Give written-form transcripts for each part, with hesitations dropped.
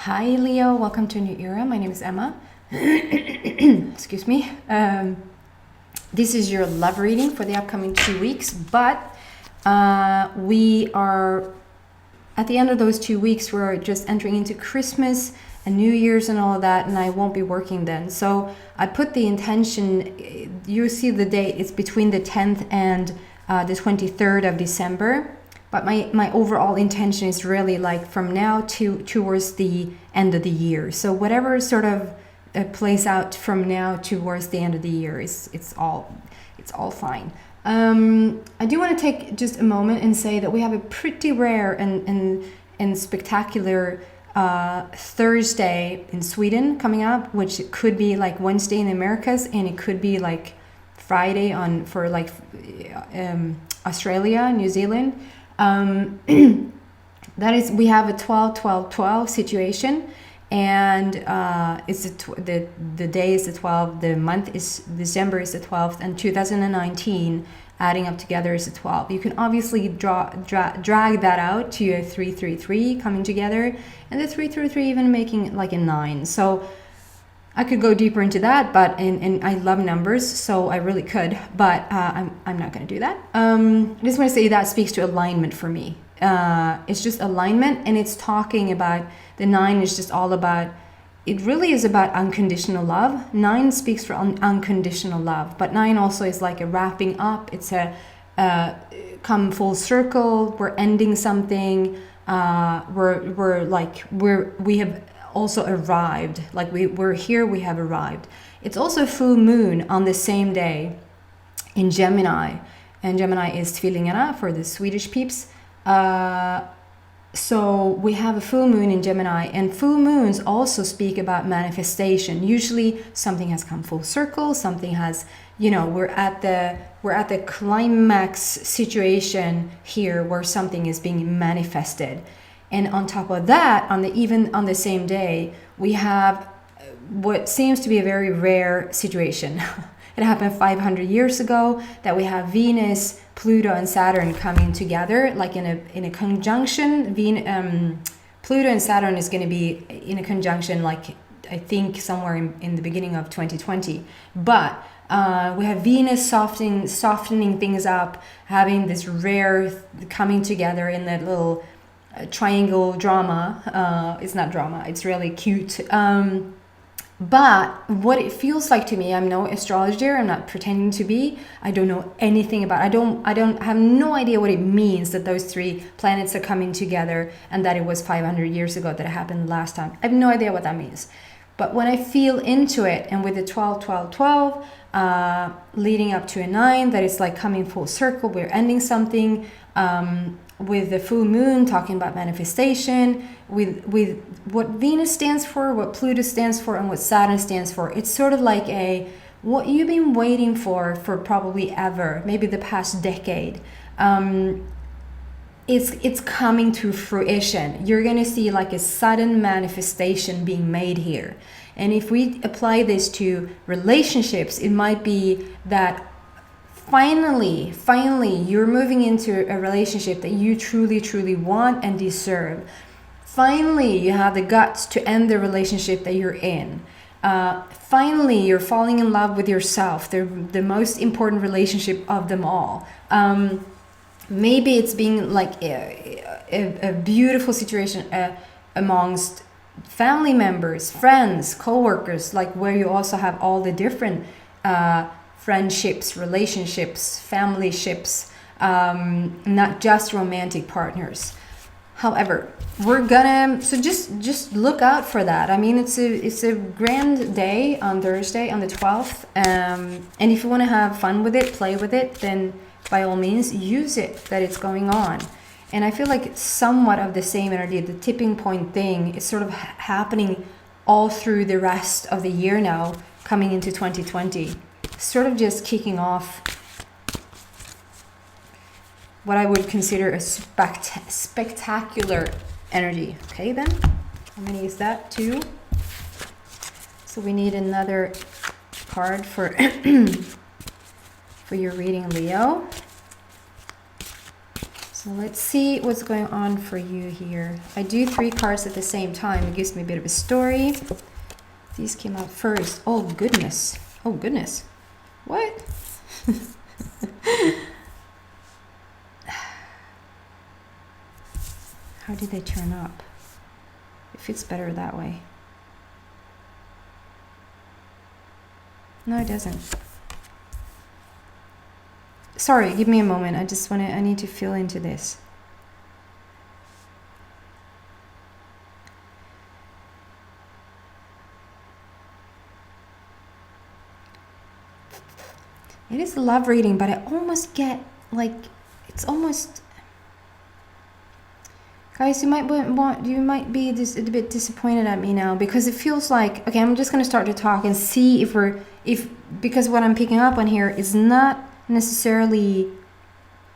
Hi Leo, welcome to a new era. My name is Emma. Excuse me. This is your love reading for the upcoming 2 weeks, but we are at the end of those 2 weeks. We're just entering into Christmas and New Year's and all of that, and I won't be working then. So I put the intention, you see the date, it's between the 10th and the 23rd of December. But my overall intention is really like from now to towards the end of the year. So whatever sort of plays out from now towards the end of the year it's all fine. I do want to take just a moment and say that we have a pretty rare and spectacular Thursday in Sweden coming up, which could be like Wednesday in the Americas, and it could be like Friday for like Australia, New Zealand. That is, we have a 12-12-12 situation, and it's the day is the 12th, the month is December is the 12th, and 2019 adding up together is the 12th. You can obviously drag that out to a 3-3-3 coming together, and the 3-3-3 even making like a 9. So I could go deeper into that, but and I love numbers, so I really could, but I'm not going to do that. I just want to say that speaks to alignment for me. It's just alignment, and it's talking about the 9 is just all about, it really is about unconditional love. 9 speaks for unconditional love, but 9 also is like a wrapping up. It's a come full circle. We're ending something. We have also arrived, like we're here, we have arrived. It's also full moon on the same day in Gemini, and Gemini is Tvillingarna for the Swedish peeps. So we have a full moon in Gemini, and full moons also speak about manifestation. Usually something has come full circle, something has, we're at the climax situation here where something is being manifested. And on top of that, even on the same day, we have what seems to be a very rare situation. It happened 500 years ago, that we have Venus, Pluto, and Saturn coming together, like in a conjunction. Pluto and Saturn is going to be in a conjunction, like I think somewhere in the beginning of 2020. But we have Venus softening things up, having this rare coming together in that little triangle drama. It's not drama, it's really cute. But what it feels like to me, I'm no astrologer, I'm not pretending to be, I don't know anything about, I have no idea what it means that those 3 planets are coming together, and that it was 500 years ago that it happened last time. I have no idea what that means. But when I feel into it, and with the 12-12-12 leading up to a 9, that is like coming full circle, we're ending something, with the full moon talking about manifestation, with what Venus stands for, what Pluto stands for, and what Saturn stands for. It's sort of like what you've been waiting for probably ever, maybe the past decade. It's coming to fruition. You're gonna see like a sudden manifestation being made here. And if we apply this to relationships, it might be that finally, you're moving into a relationship that you truly want and deserve. Finally, you have the guts to end the relationship that you're in. Finally, you're falling in love with yourself, the most important relationship of them all. Maybe it's being like a beautiful situation amongst family members, friends, co-workers, like where you also have all the different friendships, relationships, family ships, not just romantic partners. However, we're gonna, so just look out for that. I mean, it's a grand day on Thursday, on the 12th, and if you want to have fun with it, play with it, then by all means use it, that it's going on. And I feel like it's somewhat of the same energy, the tipping point thing is sort of happening all through the rest of the year now, coming into 2020. Sort of just kicking off what I would consider a spectacular energy. Okay, then how many is that? 2. So we need another card for for your reading, Leo. So let's see what's going on for you here. I do 3 cards at the same time. It gives me a bit of a story. These came out first. Oh, goodness. Oh, goodness. What? How did they turn up? It fits better that way. No, it doesn't. Sorry, give me a moment. I need to feel into this. It is a love reading, but I almost get like, it's almost, guys, you might be a bit disappointed at me now, because it feels like, okay, I'm just going to start to talk and see because what I'm picking up on here is not necessarily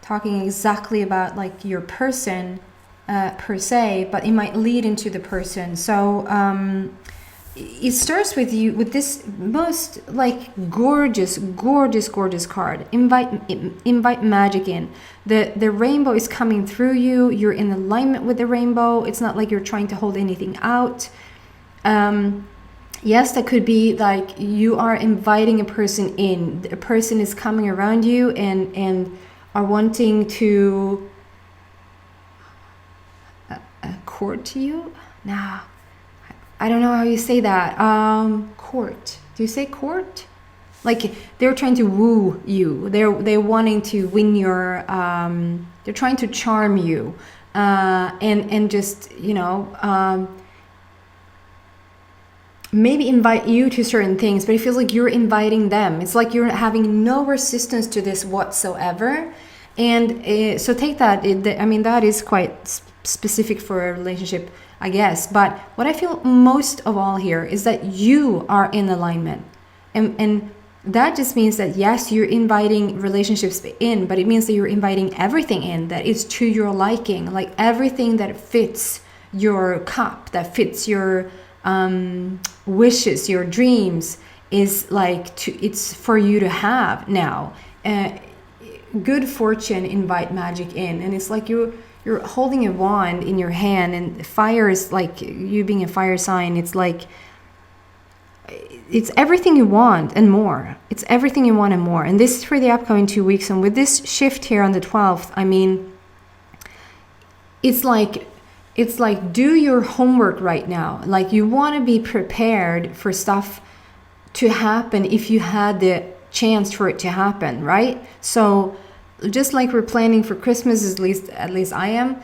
talking exactly about like your person per se, but it might lead into the person. So it starts with you with this most like gorgeous card. Invite magic in. The rainbow is coming through you. You're in alignment with the rainbow. It's not like you're trying to hold anything out. Yes, that could be like you are inviting a person in. A person is coming around you and are wanting to court to you. Nah, I don't know how you say that. Court. Do you say court? Like they're trying to woo you. They're wanting to win your. They're trying to charm you, and just maybe invite you to certain things, but it feels like you're inviting them. It's like you're having no resistance to this whatsoever. And so take that. I mean, that is quite specific for a relationship, I guess. But what I feel most of all here is that you are in alignment. And that just means that, yes, you're inviting relationships in, but it means that you're inviting everything in that is to your liking, like everything that fits your cup, that fits your wishes, your dreams, is like it's for you to have now. Good fortune invite magic in, and it's like you're holding a wand in your hand, and fire is like you being a fire sign. It's like it's everything you want and more. It's everything you want and more. And this is for the upcoming 2 weeks. And with this shift here on the 12th, I mean, it's like do your homework right now. Like you want to be prepared for stuff to happen if you had the chance for it to happen, right? So just like we're planning for Christmas, at least I am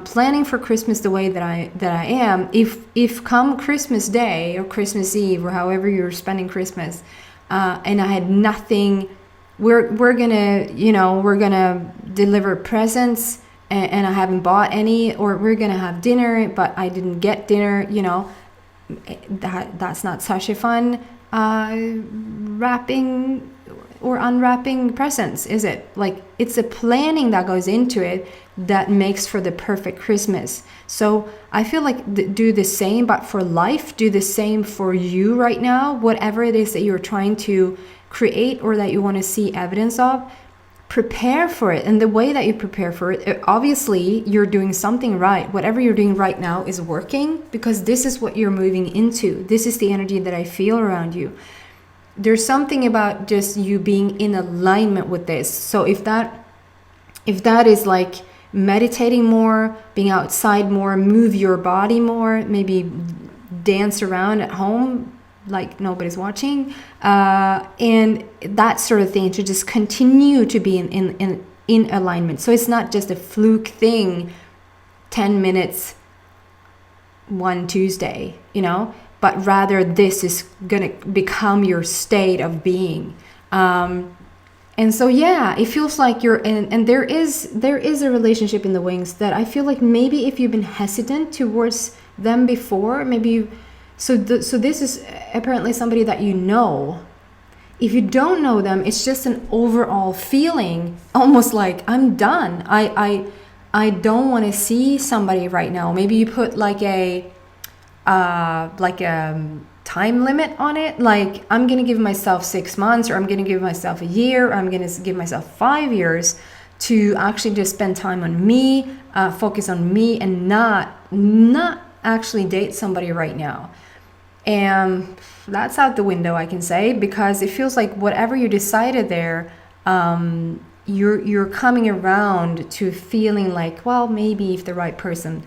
planning for Christmas the way that I am. If come Christmas Day or Christmas Eve or however you're spending Christmas, and I had nothing, we're gonna deliver presents. And I haven't bought any, or we're gonna have dinner, but I didn't get dinner. That's not such a fun wrapping or unwrapping presents, is it? Like it's a planning that goes into it that makes for the perfect Christmas. So I feel like do the same, but for life, do the same for you right now. Whatever it is that you're trying to create or that you want to see evidence of. Prepare for it. And the way that you prepare for it, obviously you're doing something right. Whatever you're doing right now is working, because this is what you're moving into. This is the energy that I feel around you. There's something about just you being in alignment with this. So if that is like meditating more, being outside more, move your body more, maybe dance around at home like nobody's watching, and that sort of thing, to just continue to be in alignment. So it's not just a fluke thing, 10 minutes one Tuesday, but rather this is gonna become your state of being. And so yeah, it feels like you're in, and there is a relationship in the wings that I feel like maybe if you've been hesitant towards them before, maybe so this is apparently somebody that you know. If you don't know them, it's just an overall feeling, almost like I'm done. I don't want to see somebody right now. Maybe you put like a time limit on it. Like I'm gonna give myself 6 months, or I'm gonna give myself a year, or I'm gonna give myself 5 years to actually just spend time on me, focus on me, and not actually date somebody right now. And that's out the window, I can say, because it feels like whatever you decided there, you're coming around to feeling like, well, maybe if the right person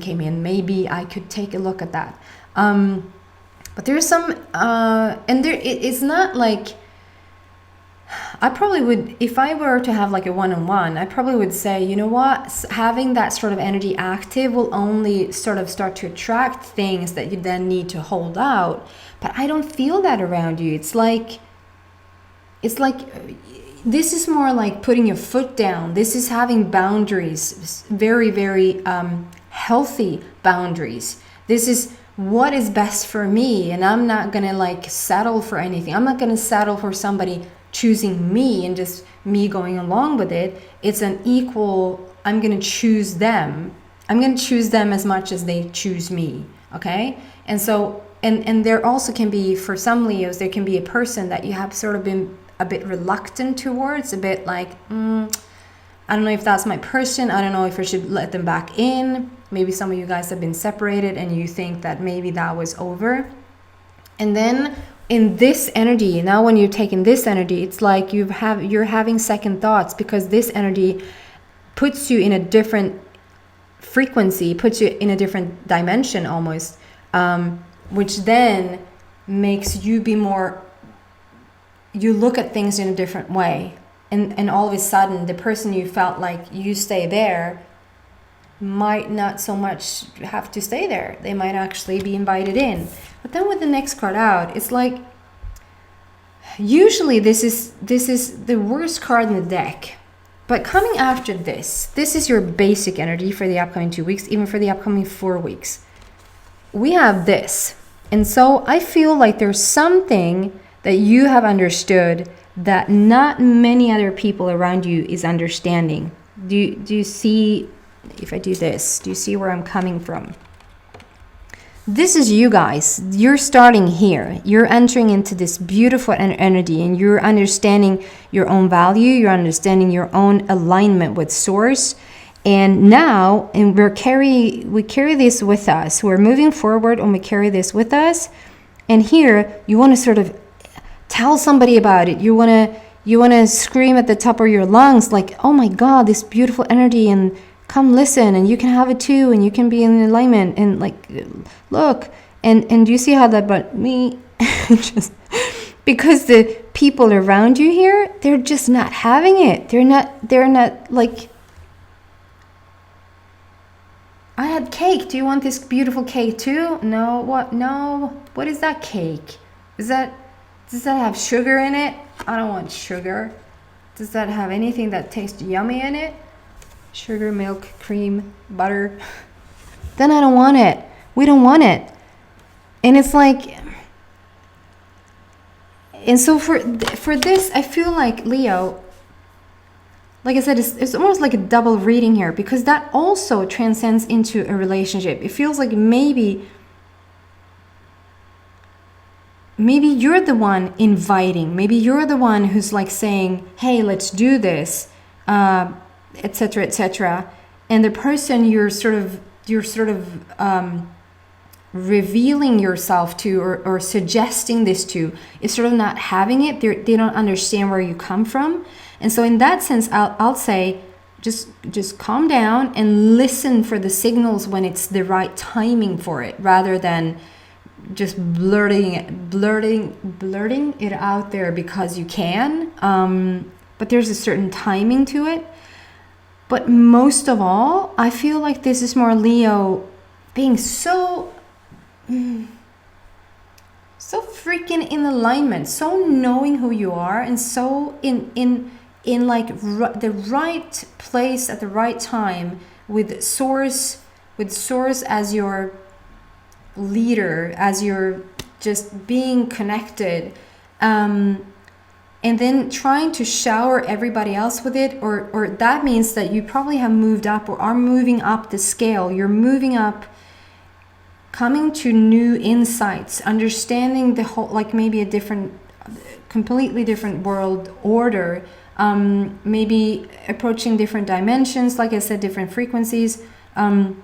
came in, maybe I could take a look at that. But there's some, and it's not like, I probably would, if I were to have like a one-on-one, I probably would say, you know what, having that sort of energy active will only sort of start to attract things that you then need to hold out. But I don't feel that around you. It's like this is more like putting your foot down. This is having boundaries, very, very healthy boundaries. This is what is best for me, and I'm not gonna like settle for anything. I'm not gonna settle for somebody choosing me and just me going along with it. It's an equal, I'm gonna choose them. I'm gonna choose them as much as they choose me, okay? And so, and there also can be, for some Leos, there can be a person that you have sort of been a bit reluctant towards, a bit like, I don't know if that's my person, I don't know if I should let them back in. Maybe some of you guys have been separated and you think that maybe that was over. And then in this energy, now when you're taking this energy, it's like you're having second thoughts, because this energy puts you in a different frequency, puts you in a different dimension almost, which then makes you be more, you look at things in a different way. And all of a sudden, the person you felt like you stay there might not so much have to stay there. They might actually be invited in. But then with the next card out, it's like, usually this is the worst card in the deck. But coming after this is your basic energy for the upcoming 2 weeks, even for the upcoming 4 weeks. We have this. And so I feel like there's something that you have understood that not many other people around you is understanding. Do you see, if I do this, do you see where I'm coming from? This is you guys. You're starting here. You're entering into this beautiful energy, and you're understanding your own value. You're understanding your own alignment with source. And now, and we carry this with us. We're moving forward, and we carry this with us. And here, you want to sort of tell somebody about it. You want to scream at the top of your lungs, like, oh my God, this beautiful energy, and come listen, and you can have it too, and you can be in alignment, and like, look, and do you see how that, but me, just because the people around you here, they're just not having it. They're not like, I had cake. Do you want this beautiful cake too? No, what? No, what is that cake? Does that have sugar in it? I don't want sugar. Does that have anything that tastes yummy in it? Sugar, milk, cream, butter. Then I don't want it. We don't want it. And it's like, and so for this, I feel like Leo, like I said, it's almost like a double reading here, because that also transcends into a relationship. It feels like maybe you're the one inviting. Maybe you're the one who's like saying, hey, let's do this, etc., etc. And the person you're sort of revealing yourself to, or suggesting this to, is sort of not having it. They don't understand where you come from. And so in that sense, I'll say, just calm down and listen for the signals when it's the right timing for it, rather than just blurting it out there because you can. But there's a certain timing to it. But most of all, I feel like this is more Leo being so freaking in alignment, so knowing who you are, and so in like the right place at the right time, with source as your leader, as you're just being connected, and then trying to shower everybody else with it, or that means that you probably have moved up, or are moving up the scale. You're moving up, coming to new insights, understanding the whole, like maybe a completely different world order, maybe approaching different dimensions, like I said, different frequencies. And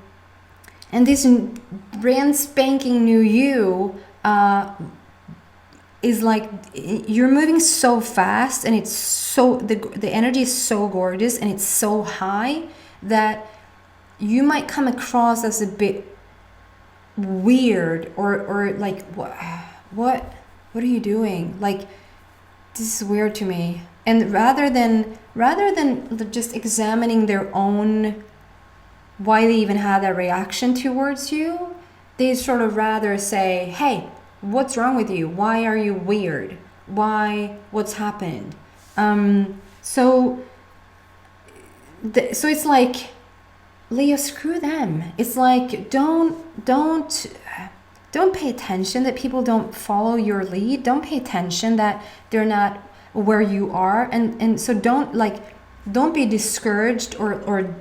this brand spanking new you is like, you're moving so fast, and it's so, the energy is so gorgeous, and it's so high that you might come across as a bit weird, or like, what are you doing? Like, this is weird to me. And rather than just examining their own, why they even had that reaction towards you, they sort of rather say, hey, what's wrong with you? Why are you weird? What's happened? So it's like, Leo, screw them. It's like, don't pay attention that people don't follow your lead. Don't pay attention that they're not where you are, and so don't be discouraged or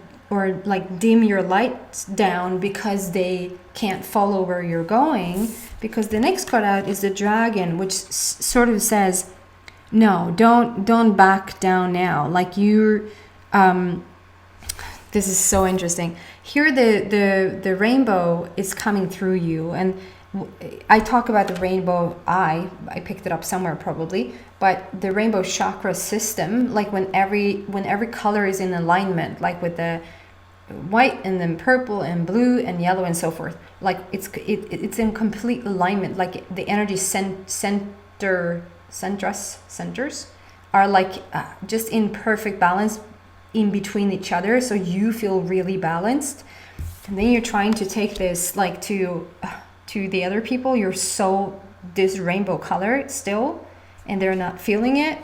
like dim your lights down because they can't follow where you're going. Because the next card out is the Dragon, which sort of says, no, don't back down now. Like, you're this is so interesting. Here the rainbow is coming through you, and I talk about the rainbow eye. I picked it up somewhere probably, but the rainbow chakra system, like when every color is in alignment, like with the white and then purple and blue and yellow and so forth, like it's in complete alignment. Like the energy centers are like just in perfect balance in between each other, so you feel really balanced. And then you're trying to take this like to the other people. You're so this rainbow color still, and they're not feeling it.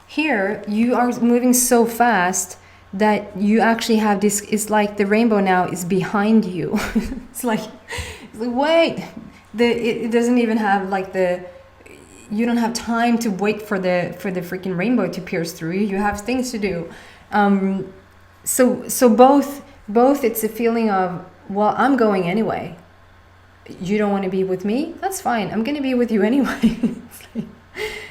Here you are moving so fast that you actually have this, it's like the rainbow now is behind you. it's like wait, it doesn't even have like you don't have time to wait for the freaking rainbow to pierce through you. You have things to do. So both it's a feeling of, well, I'm going anyway. You don't want to be with me? That's fine. I'm going to be with you anyway.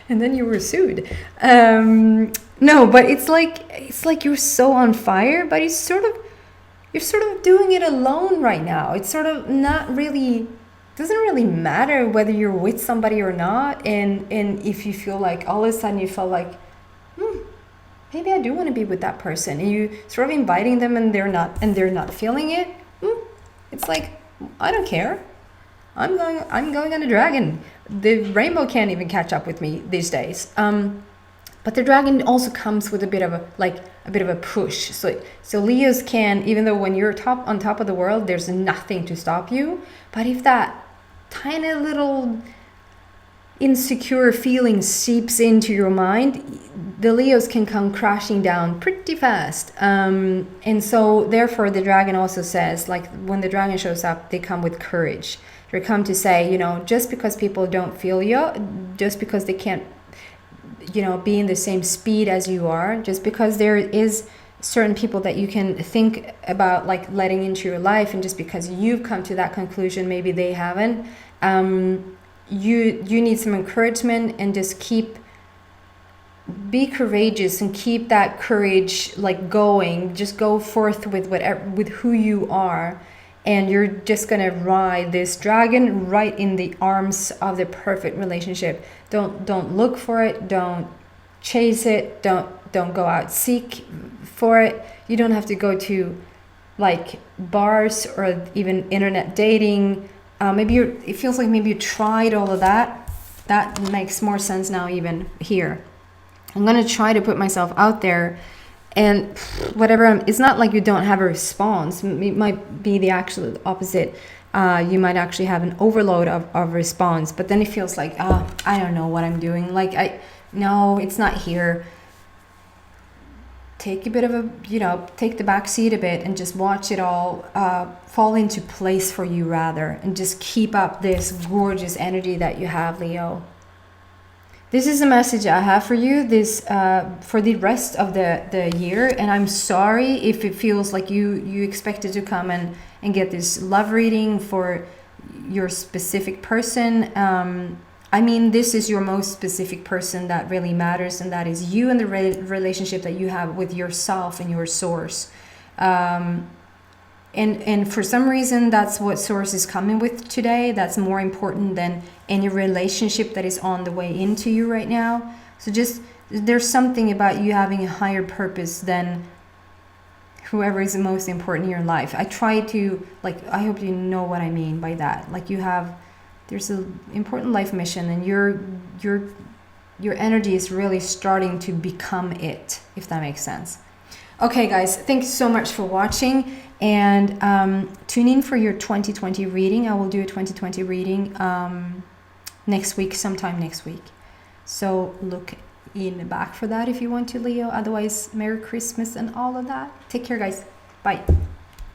And then you were sued. No, but it's like you're so on fire, but you're sort of doing it alone right now. It's sort of not really, doesn't really matter whether you're with somebody or not. And if you feel like all of a sudden you felt like, maybe I do want to be with that person, and you sort of inviting them and they're not feeling it. It's like, I don't care. I'm going on a dragon. The rainbow can't even catch up with me these days. But the dragon also comes with a bit of a push. So Leos can, even though when you're on top of the world, there's nothing to stop you. But if that tiny little insecure feeling seeps into your mind, the Leos can come crashing down pretty fast. And so therefore the dragon also says, like, when the dragon shows up, they come with courage. They come to say, just because people don't feel you, just because they can't, be in the same speed as you are, just because there is certain people that you can think about like letting into your life, and just because you've come to that conclusion, maybe they haven't, you need some encouragement, and just be courageous and keep that courage like going. Just go forth with who you are, and you're just gonna ride this dragon right in the arms of the perfect relationship. Don't look for it, don't chase it, don't go out seek for it. You don't have to go to like bars or even internet dating. It feels like maybe you tried all of that. That makes more sense now. Even here, I'm gonna try to put myself out there, and whatever. It's not like you don't have a response. It might be the actual opposite. You might actually have an overload of response, but then it feels like, I don't know what I'm doing. Like, no, it's not here. Take a bit of take the back seat a bit and just watch it all fall into place for you, rather, and just keep up this gorgeous energy that you have, Leo. This is a message I have for you for the rest of the year, and I'm sorry if it feels like you expected to come and get this love reading for your specific person. I mean, this is your most specific person that really matters, and that is you and the relationship that you have with yourself and your source. And for some reason, that's what source is coming with today. That's more important than any relationship that is on the way into you right now. So just, there's something about you having a higher purpose than whoever is the most important in your life. I try to, like, I hope you know what I mean by that. Like, you have, there's an important life mission, and your energy is really starting to become it, if that makes sense. Okay, guys, thanks so much for watching, and tune in for your 2020 reading. I will do a 2020 reading next week, sometime next week. So look in the back for that if you want to, Leo. Otherwise, Merry Christmas and all of that. Take care, guys. Bye.